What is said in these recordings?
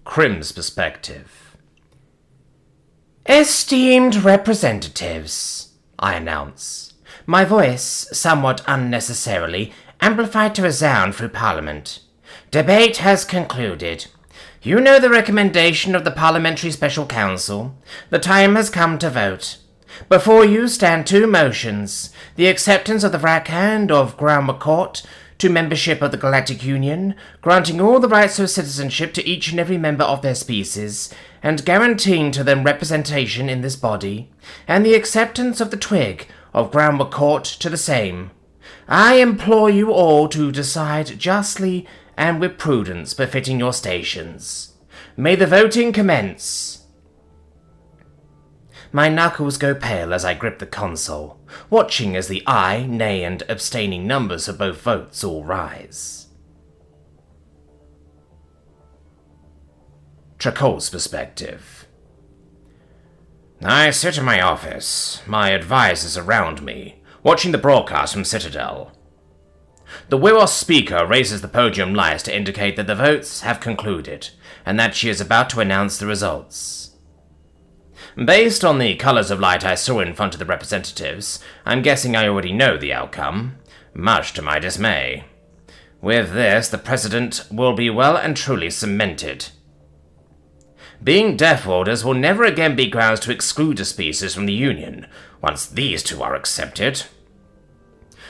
Crim's perspective. "Esteemed representatives," I announce, my voice somewhat unnecessarily amplified to resound through Parliament. "Debate has concluded. You know the recommendation of the Parliamentary Special Council. The time has come to vote. Before you stand two motions: the acceptance of the Waqa'arc of Waqa'arc to membership of the Galactic Union, granting all the rights of citizenship to each and every member of their species, and guaranteeing to them representation in this body, and the acceptance of the Twig of Waqa'arc to the same. I implore you all to decide justly and with prudence befitting your stations. May the voting commence." My knuckles go pale as I grip the console, watching as the aye, nay, and abstaining numbers of both votes all rise. Tracol's perspective. I sit in my office, my advisors around me, watching the broadcast from Citadel. The Waqa'arc speaker raises the podium lights to indicate that the votes have concluded, and that she is about to announce the results. Based on the colours of light I saw in front of the representatives, I'm guessing I already know the outcome, much to my dismay. With this, the President will be well and truly cemented. Being death orders will never again be grounds to exclude a species from the Union, once these two are accepted.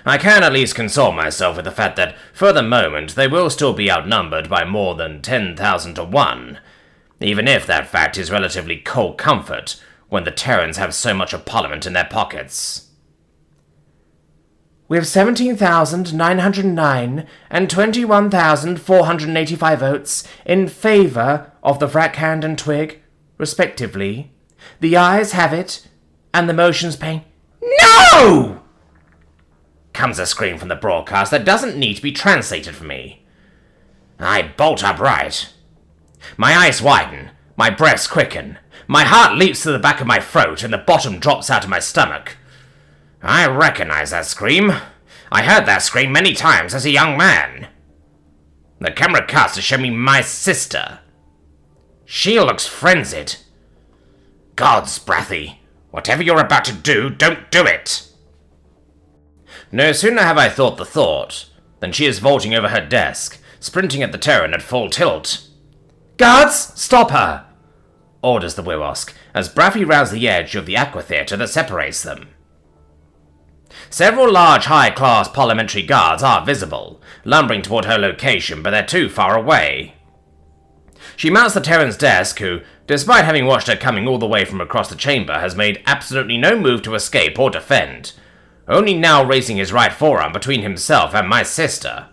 I can at least console myself with the fact that, for the moment, they will still be outnumbered by more than 10,000 to 1, even if that fact is relatively cold comfort when the Terrans have so much of Parliament in their pockets. With 17,909 and 21,485 votes in favour of the Waqa'arc and Twig, respectively, the ayes have it, and the motion's paying "No!" comes a scream from the broadcast that doesn't need to be translated for me. I bolt upright. My eyes widen, my breaths quicken, my heart leaps to the back of my throat, and the bottom drops out of my stomach. I recognize that scream. I heard that scream many times as a young man. The camera cuts to show me my sister. She looks frenzied. Gods, Brathy, whatever you're about to do, don't do it. No sooner have I thought the thought than she is vaulting over her desk, sprinting at the Terran at full tilt. "Guards, stop her!" orders the Waqa'arc, as Brathy rounds the edge of the aquatheatre that separates them. Several large high-class parliamentary guards are visible, lumbering toward her location, but they're too far away. She mounts the Terran's desk, who, despite having watched her coming all the way from across the chamber, has made absolutely no move to escape or defend, only now raising his right forearm between himself and my sister.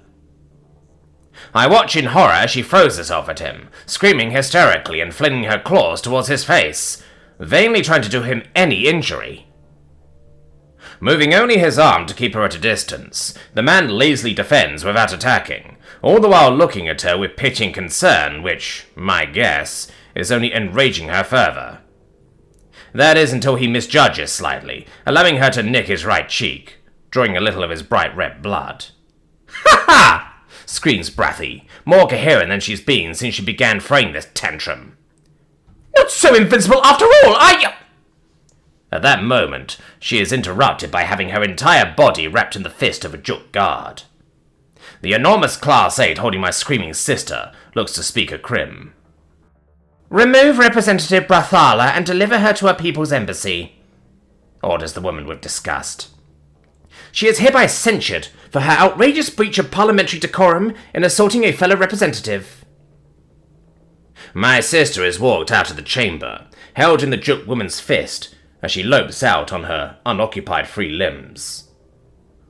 I watch in horror as she throws herself at him, screaming hysterically and flinging her claws towards his face, vainly trying to do him any injury. Moving only his arm to keep her at a distance, the man lazily defends without attacking, all the while looking at her with pitying concern, which, my guess, is only enraging her further. That is until he misjudges slightly, allowing her to nick his right cheek, drawing a little of his bright red blood. "Ha ha!" screams Brathy, more coherent than she's been since she began throwing this tantrum. "Not so invincible after all, I—" At that moment, she is interrupted by having her entire body wrapped in the fist of a Juk guard. The enormous Class 8 holding my screaming sister looks to Speaker Crim. "Remove Representative Brathala and deliver her to her people's embassy," orders the woman with disgust. "She is hereby censured for her outrageous breach of parliamentary decorum in assaulting a fellow representative." My sister is walked out of the chamber, held in the Juk woman's fist, as she lopes out on her unoccupied free limbs.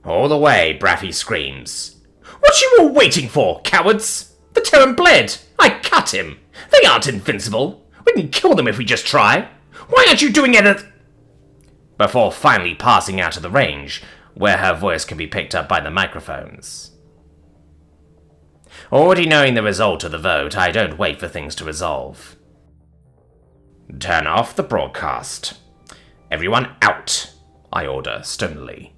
All the way, Brathy screams, "What you all waiting for, cowards? The Terran bled. I cut him. They aren't invincible. We can kill them if we just try. Why aren't you doing it?" Before finally passing out of the range, where her voice can be picked up by the microphones. Already knowing the result of the vote, I don't wait for things to resolve. "Turn off the broadcast. Everyone out," I order stonily.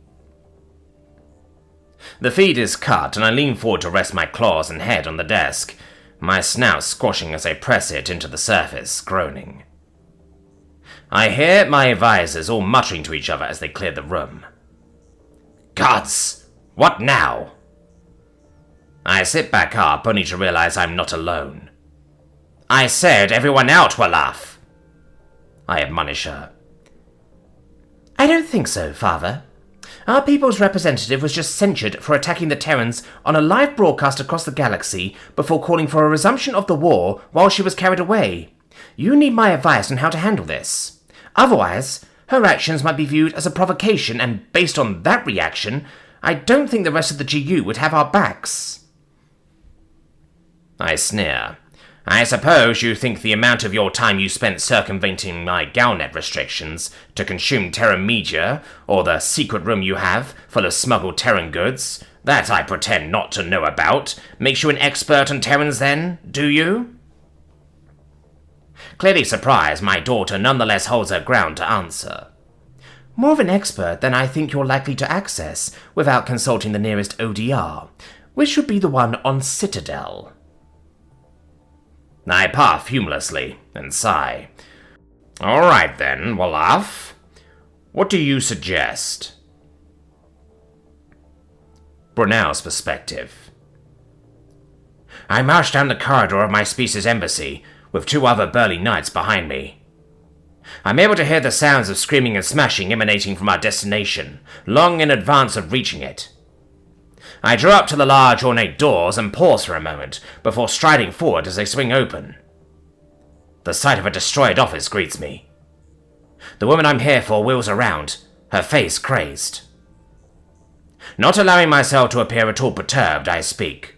The feed is cut, and I lean forward to rest my claws and head on the desk, my snout squashing as I press it into the surface, groaning. I hear my advisors all muttering to each other as they clear the room. Gods! What now? I sit back up, only to realize I'm not alone. I said everyone out, Walath! I admonish her. I don't think so, Father. Our people's representative was just censured for attacking the Terrans on a live broadcast across the galaxy before calling for a resumption of the war while she was carried away. You need my advice on how to handle this. Otherwise, her actions might be viewed as a provocation, and based on that reaction, I don't think the rest of the GU would have our backs. I sneer. I suppose you think the amount of your time you spent circumventing my Galnet restrictions to consume Terran media, or the secret room you have full of smuggled Terran goods, that I pretend not to know about, makes you an expert on Terrans then, do you? Clearly surprised, my daughter nonetheless holds her ground to answer. More of an expert than I think you're likely to access without consulting the nearest ODR, which would be the one on Citadel. I puff humorlessly and sigh. All right then, Walath. What do you suggest? Brunel's perspective. I march down the corridor of my species' embassy, with 2 other burly knights behind me. I'm able to hear the sounds of screaming and smashing emanating from our destination, long in advance of reaching it. I draw up to the large ornate doors and pause for a moment before striding forward as they swing open. The sight of a destroyed office greets me. The woman I'm here for wheels around, her face crazed. Not allowing myself to appear at all perturbed, I speak.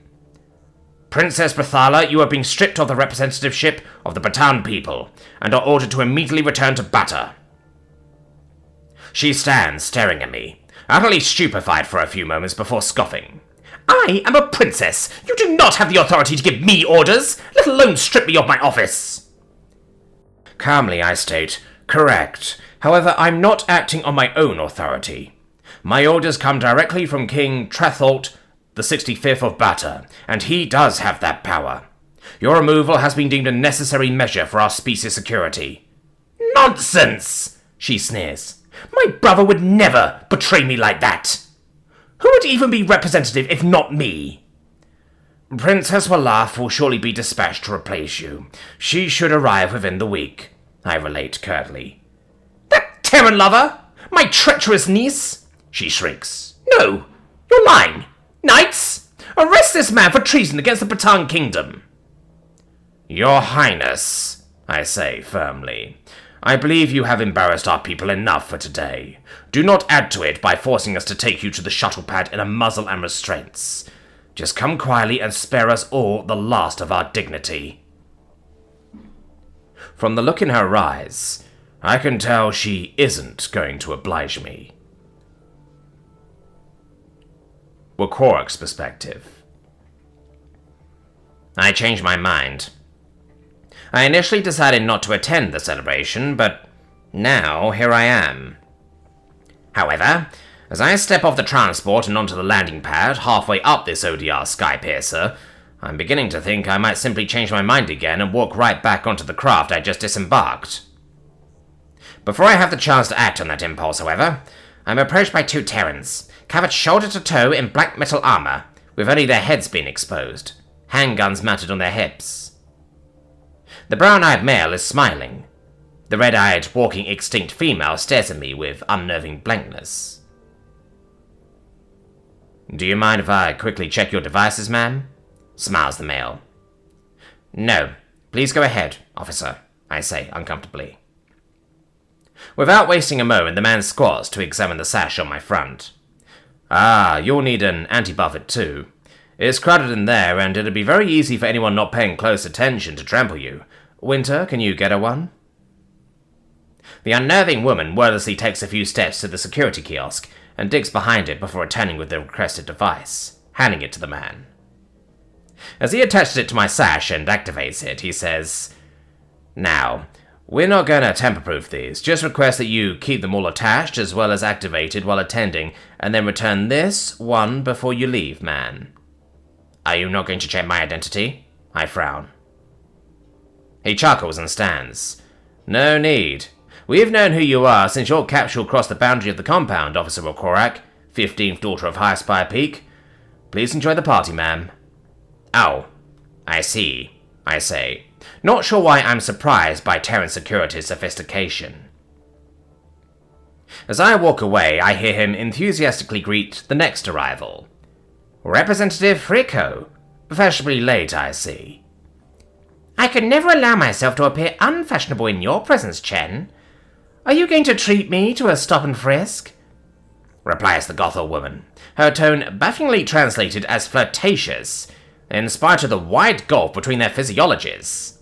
Princess Brathala, you are being stripped of the representativeship of the Batan people and are ordered to immediately return to Bata. She stands staring at me, utterly stupefied for a few moments before scoffing. I am a princess! You do not have the authority to give me orders, let alone strip me of my office! Calmly I state, correct. However, I'm not acting on my own authority. My orders come directly from King Tretholt, the 65th of Bata, and he does have that power. Your removal has been deemed a necessary measure for our species' security. Nonsense! She sneers. My brother would never betray me like that. Who would even be representative if not me? Princess Walath will surely be dispatched to replace you. She should arrive within the week, I relate curtly. That Terran lover? My treacherous niece? She shrieks. No, you're mine. Knights, arrest this man for treason against the Batan Kingdom. Your Highness, I say firmly. I believe you have embarrassed our people enough for today. Do not add to it by forcing us to take you to the shuttle pad in a muzzle and restraints. Just come quietly and spare us all the last of our dignity. From the look in her eyes, I can tell she isn't going to oblige me. Waqa'arc's perspective. I changed my mind. I initially decided not to attend the celebration, but now here I am. However, as I step off the transport and onto the landing pad halfway up this ODR Skypiercer, I'm beginning to think I might simply change my mind again and walk right back onto the craft I just disembarked. Before I have the chance to act on that impulse, however, I'm approached by 2 Terrans, covered shoulder to toe in black metal armor, with only their heads being exposed, handguns mounted on their hips. The brown-eyed male is smiling. The red-eyed, walking extinct female stares at me with unnerving blankness. Do you mind if I quickly check your devices, ma'am? Smiles the male. No, please go ahead, officer, I say uncomfortably. Without wasting a moment, the man squats to examine the sash on my front. Ah, you'll need an anti-buffet too. It's crowded in there, and it'll be very easy for anyone not paying close attention to trample you. Winter, can you get her one? The unnerving woman wordlessly takes a few steps to the security kiosk and digs behind it before returning with the requested device, handing it to the man. As he attaches it to my sash and activates it, he says, Now, we're not going to tamper-proof these. Just request that you keep them all attached as well as activated while attending, and then return this one before you leave, man. Are you not going to check my identity? I frown. He chuckles and stands. No need. We've known who you are since your capsule crossed the boundary of the compound, Officer Waqa'arc, 15th daughter of HFY Peak. Please enjoy the party, ma'am. Oh, I see, I say, not sure why I'm surprised by Terran security's sophistication. As I walk away, I hear him enthusiastically greet the next arrival. Representative Rico. Fashionably late, I see. I could never allow myself to appear unfashionable in your presence, Chen. Are you going to treat me to a stop and frisk? Replies the Gothel woman, her tone bafflingly translated as flirtatious, in spite of the wide gulf between their physiologies.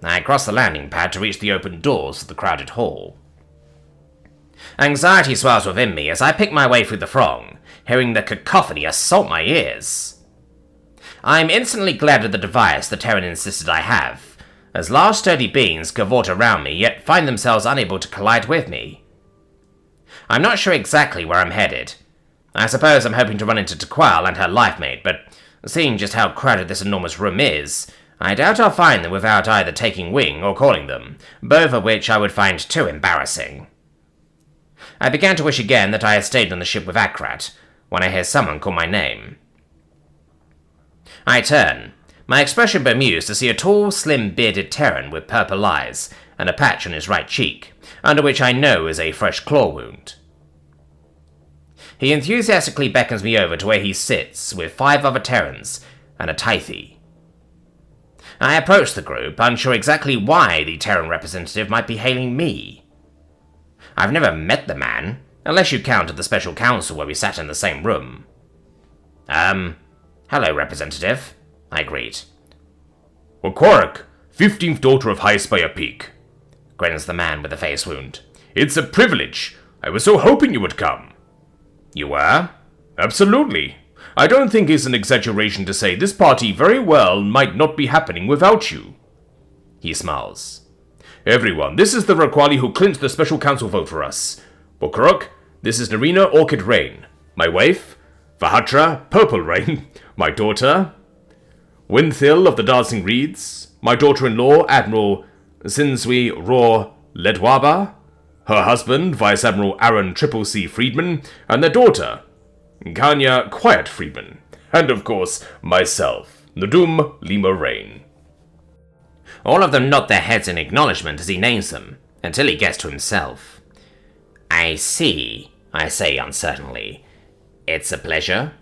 I cross the landing pad to reach the open doors of the crowded hall. Anxiety swells within me as I pick my way through the throng, hearing the cacophony assault my ears. I'm instantly glad of the device the Terran insisted I have, as large sturdy beings cavort around me yet find themselves unable to collide with me. I'm not sure exactly where I'm headed. I suppose I'm hoping to run into T'Qual and her life-mate, but seeing just how crowded this enormous room is, I doubt I'll find them without either taking wing or calling them, both of which I would find too embarrassing. I began to wish again that I had stayed on the ship with Akrat, when I hear someone call my name. I turn, my expression bemused to see a tall, slim, bearded Terran with purple eyes and a patch on his right cheek, under which I know is a fresh claw wound. He enthusiastically beckons me over to where he sits with 5 other Terrans and a Tythi. I approach the group, unsure exactly why the Terran representative might be hailing me. I've never met the man, unless you count at the special council where we sat in the same room. Hello, representative, I greet. Waqa'arc, 15th daughter of HFY Peak, grins the man with the face wound. It's a privilege. I was so hoping you would come. You were? Absolutely. I don't think it's an exaggeration to say this party very well might not be happening without you. He smiles. Everyone, this is the Raquali who clinched the special council vote for us. Waqa'arc, this is Narina Orchid Rain, my wife, Vahatra Purple Rain, my daughter, Winthill of the Dancing Reeds, my daughter-in-law, Admiral Sinsui Raw Ledwaba, her husband, Vice Admiral Aaron Triple C Friedman, and their daughter, Kanya Quiet Friedman, and of course, myself, Nadum Lima Rain. All of them nod their heads in acknowledgement as he names them, until he gets to himself. I see, I say uncertainly. It's a pleasure.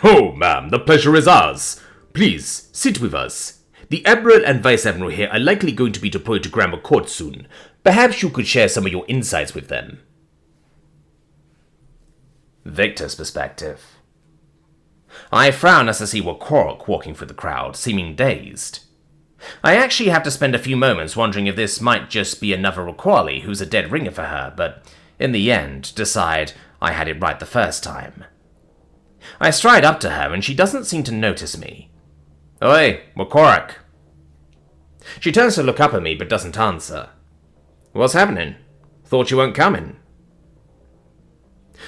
Oh, ma'am, the pleasure is ours. Please, sit with us. The Admiral and Vice Admiral here are likely going to be deployed to Grammar Court soon. Perhaps you could share some of your insights with them. Victor's perspective. I frown as I see Waqa'arc walking through the crowd, seeming dazed. I actually have to spend a few moments wondering if this might just be another Raquali who's a dead ringer for her, but in the end, decide I had it right the first time. I stride up to her and she doesn't seem to notice me. Oi, Waqa'arc. She turns to look up at me but doesn't answer. What's happening? Thought you weren't coming.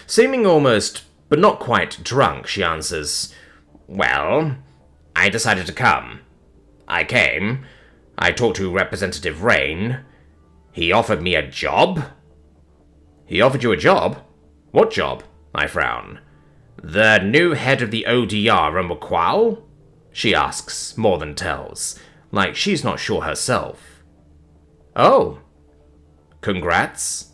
Seeming almost, but not quite, drunk, she answers, Well, I decided to come. I came. I talked to Representative Rain. He offered me a job? He offered you a job? What job? I frown. The new head of the ODR in Waqa'arc? She asks, more than tells, like she's not sure herself. Oh. Congrats.